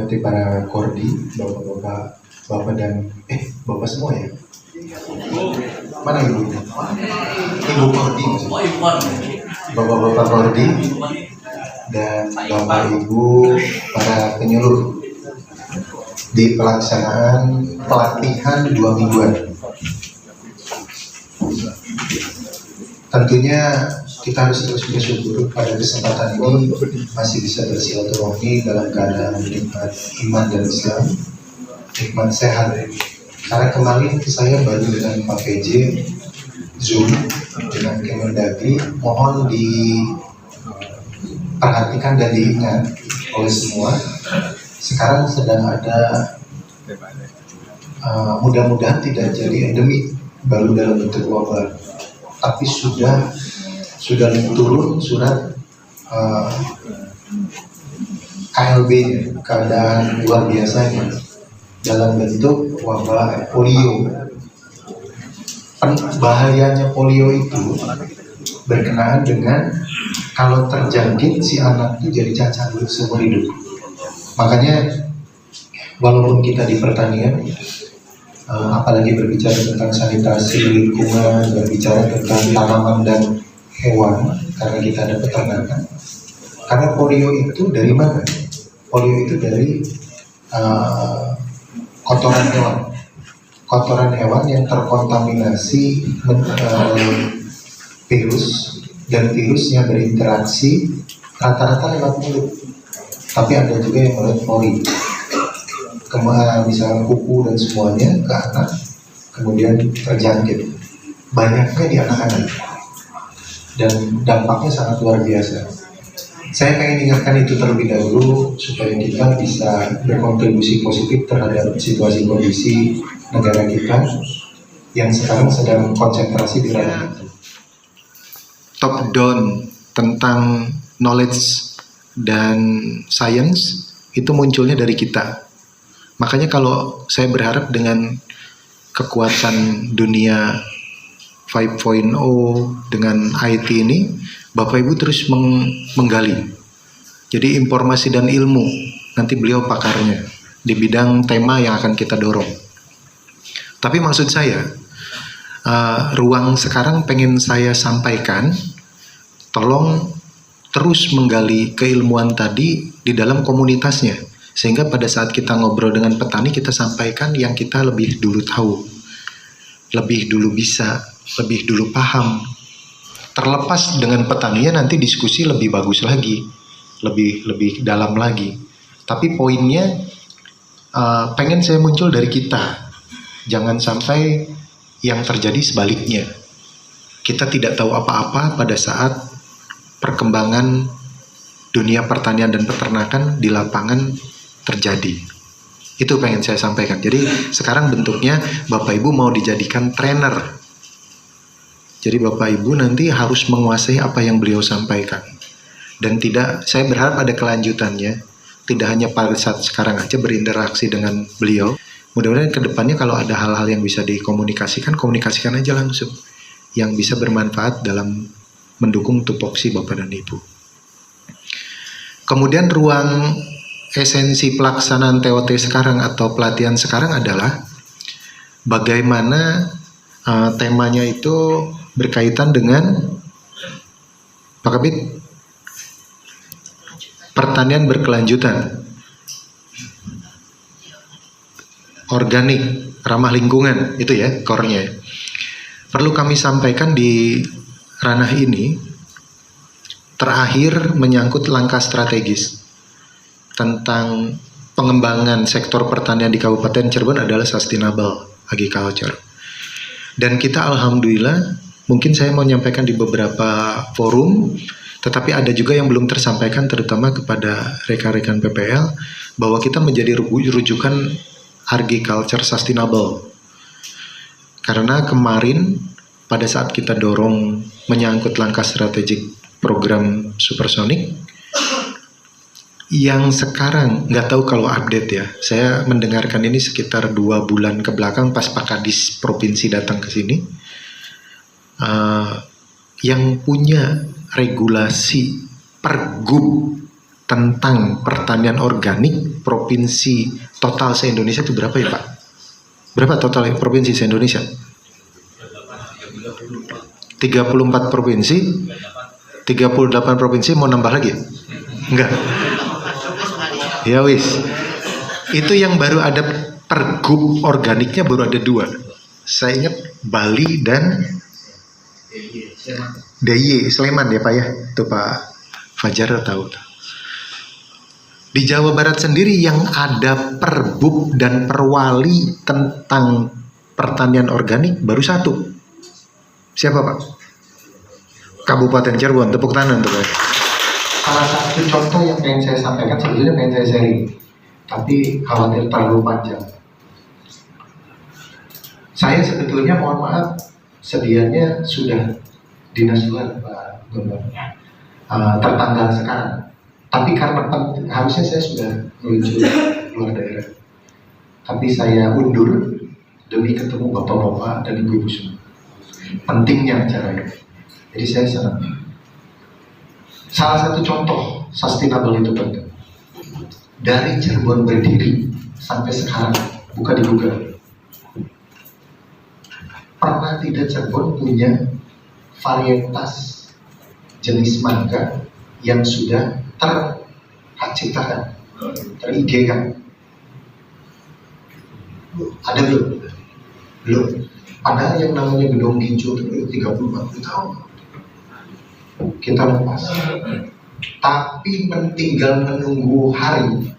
hormati para kordi, bapak-bapak, bapak dan bapak semua ya. Mana ibunya? Ibu kordi maksudnya. Bapak-bapak kordi dan bapak ibu para penyuluh di pelaksanaan pelatihan 2 mingguan. Tentunya kita harus terus bersyukur pada kesempatan ini masih bisa bersilaturahmi dalam keadaan nikmat iman dan Islam, nikmat sehat. Karena kemarin saya baru dengan Pak PJ Zoom dengan Kemendagri, mohon diperhatikan dan diingat oleh semua. Sekarang sedang ada mudah-mudahan tidak jadi endemik baru dalam bentuk wabah, tapi sudah turun surat KLB, keadaan luar biasanya dalam bentuk wabah polio. Bahayanya polio itu berkenaan dengan kalau terjangkit si anak itu jadi cacat seumur hidup. Makanya walaupun kita di pertanian, apalagi berbicara tentang sanitasi lingkungan, berbicara tentang tanaman dan hewan, karena kita ada peternakan. Karena polio itu dari mana? Polio itu dari kotoran hewan yang terkontaminasi virus, dan virusnya berinteraksi rata-rata lewat mulut. Tapi ada juga yang melalui pori, misalnya kuku dan semuanya ke anak, kemudian terjangkit. Banyaknya di anak-anak, dan dampaknya sangat luar biasa. Saya pengen ingatkan itu terlebih dahulu supaya kita bisa berkontribusi positif terhadap situasi kondisi negara kita yang sekarang sedang konsentrasi di ranah itu. Top down tentang knowledge dan science itu munculnya dari kita. Makanya kalau saya berharap dengan kekuatan dunia 5.0 dengan IT ini, Bapak Ibu terus menggali. Jadi informasi dan ilmu, nanti beliau pakarnya di bidang tema yang akan kita dorong. Tapi maksud saya, ruang sekarang pengen saya sampaikan, tolong terus menggali keilmuan tadi di dalam komunitasnya, sehingga pada saat kita ngobrol dengan petani, kita sampaikan yang kita lebih dulu tahu, lebih dulu bisa, lebih dulu paham. Terlepas dengan petaninya nanti diskusi lebih bagus lagi, lebih dalam lagi. Tapi poinnya pengen saya muncul dari kita. Jangan sampai yang terjadi sebaliknya. Kita tidak tahu apa-apa pada saat perkembangan dunia pertanian dan peternakan di lapangan terjadi. Itu pengen saya sampaikan. Jadi sekarang bentuknya Bapak Ibu mau dijadikan trainer. Jadi Bapak Ibu nanti harus menguasai apa yang beliau sampaikan. Dan saya berharap ada kelanjutannya. Tidak hanya pada saat sekarang aja berinteraksi dengan beliau. Mudah-mudahan ke depannya kalau ada hal-hal yang bisa dikomunikasikan, komunikasikan aja langsung. Yang bisa bermanfaat dalam mendukung tupoksi Bapak dan Ibu. Kemudian ruang esensi pelaksanaan TOT sekarang atau pelatihan sekarang adalah bagaimana temanya itu berkaitan dengan Pak Kabit, pertanian berkelanjutan, organik, ramah lingkungan, itu ya core-nya. Perlu kami sampaikan di ranah ini, terakhir menyangkut langkah strategis tentang pengembangan sektor pertanian di Kabupaten Cirebon adalah sustainable agriculture. Dan kita alhamdulillah, mungkin saya mau menyampaikan di beberapa forum, tetapi ada juga yang belum tersampaikan terutama kepada rekan-rekan PPL, bahwa kita menjadi rujukan agriculture sustainable. Karena kemarin pada saat kita dorong menyangkut langkah strategik program Supersonic, yang sekarang nggak tahu kalau update ya, saya mendengarkan ini sekitar 2 bulan ke belakang pas Pak Kadis Provinsi datang ke sini, yang punya regulasi Pergub tentang pertanian organik provinsi total se-Indonesia itu berapa ya Pak? Berapa total provinsi se-Indonesia? 34 provinsi, 38 provinsi, mau nambah lagi? Enggak. Ya wis. Itu yang baru ada pergub organiknya baru ada 2. Saya ingat Bali dan DIY Sleman ya Pak ya. Itu Pak Fajar tahu. Di Jawa Barat sendiri yang ada perbub dan perwali tentang pertanian organik baru 1. Siapa Pak? Kabupaten Cirebon. Tepuk tangan untuk Pak. Salah satu contoh yang pengen saya sampaikan, sebetulnya pengen saya sharing, tapi khawatir terlalu panjang. Saya sebetulnya mohon maaf, sedianya sudah dinas luar Pak Gubernur, tertanggal sekarang. Tapi karena harusnya saya sudah menuju luar daerah, tapi saya undur demi ketemu bapak-bapak dan ibu-ibu semua. Pentingnya acara ini, jadi saya senang. Salah satu contoh sustainable itu penting. Dari Cirebon berdiri sampai sekarang, buka di Google. Pernah tidak Cirebon punya varietas jenis mangga yang sudah terhak ciptakan, ter-IG kan? Ada belum? Belum. Padahal yang namanya gedung hijau itu 30-40 tahun kita lepas. Tapi tinggal menunggu hari.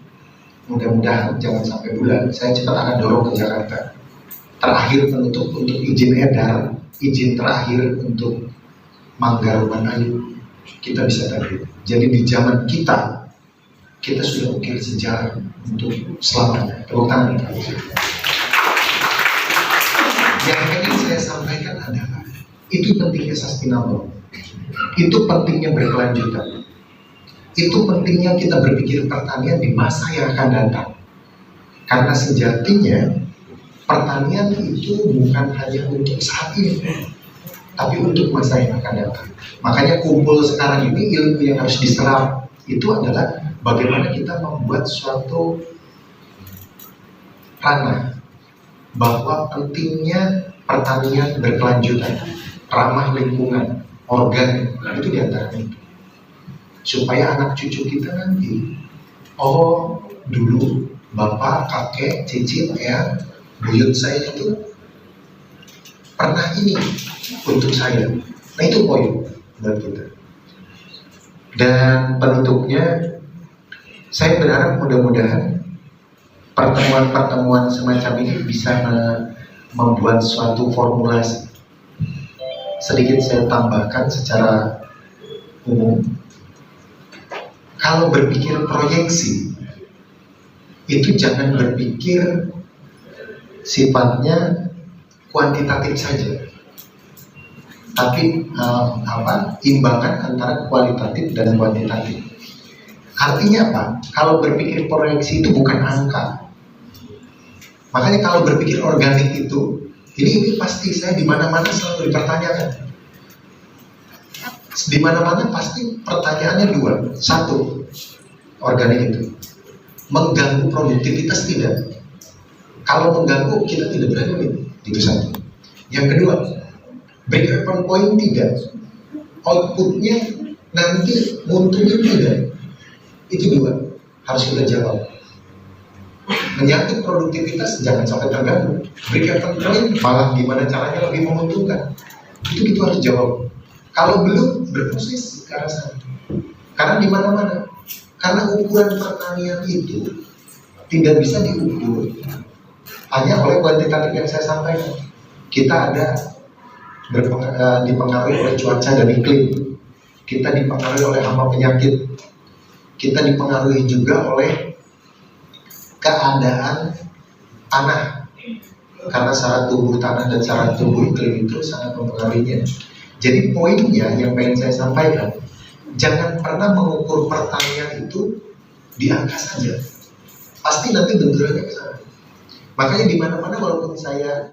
Mudah-mudahan jangan sampai bulan. Saya cepat akan dorong ke Jakarta. Terakhir penutup untuk izin edar, izin terakhir untuk Mangga Ruman Ayu, kita bisa terbit. Jadi di zaman kita sudah ukir sejarah untuk selamanya. Tepuk tangan. Yang ingin saya sampaikan adalah itu pentingnya sustainable, itu pentingnya berkelanjutan, itu pentingnya kita berpikir pertanian di masa yang akan datang. Karena sejatinya pertanian itu bukan hanya untuk saat ini, tapi untuk masa yang akan datang. Makanya kumpul sekarang ini, ilmu yang harus diserap itu adalah bagaimana kita membuat suatu ranah bahwa pentingnya pertanian berkelanjutan, ramah lingkungan, organik, itu diantaranya itu. Supaya anak cucu kita nanti, oh dulu bapak, kakek, cicit, ya, buyut saya itu pernah ini untuk saya. Nah itu poin buat kita. Dan penutupnya, saya berharap mudah-mudahan pertemuan-pertemuan semacam ini bisa membuat suatu formulasi. Sedikit saya tambahkan secara umum. Kalau berpikir proyeksi, itu jangan berpikir sifatnya kuantitatif saja, tapi imbangan antara kualitatif dan kuantitatif. Artinya apa? Kalau berpikir proyeksi itu bukan angka. Makanya kalau berpikir organik itu, ini pasti saya di mana-mana selalu dipertanyakan. Di mana-mana pasti pertanyaannya 2. 1, organik itu mengganggu produktivitas tidak? Kalau mengganggu kita tidak berani, itu 1. Yang kedua, break-even point tidak? Outputnya nanti nguntungin tidak? Itu 2, harus kita jawab. Menyangkut produktivitas jangan sampai terganggu. Break-even point malah gimana caranya lebih menguntungkan. Itu kita harus jawab. Kalau belum, berproses ke arah sana. Karena di mana-mana. Karena ukuran pertanian itu tidak bisa diukur hanya oleh kuantitatif yang saya sampaikan. Kita ada dipengaruhi oleh cuaca dan iklim. Kita dipengaruhi oleh hama penyakit. Kita dipengaruhi juga oleh keadaan tanah. Karena syarat tubuh tanah dan syarat tubuh iklim itu sangat mempengaruhinya. Jadi poinnya yang pengen saya sampaikan, jangan pernah mengukur pertanian itu di angka saja. Pasti nanti benturannya ke sana. Makanya di mana-mana walaupun saya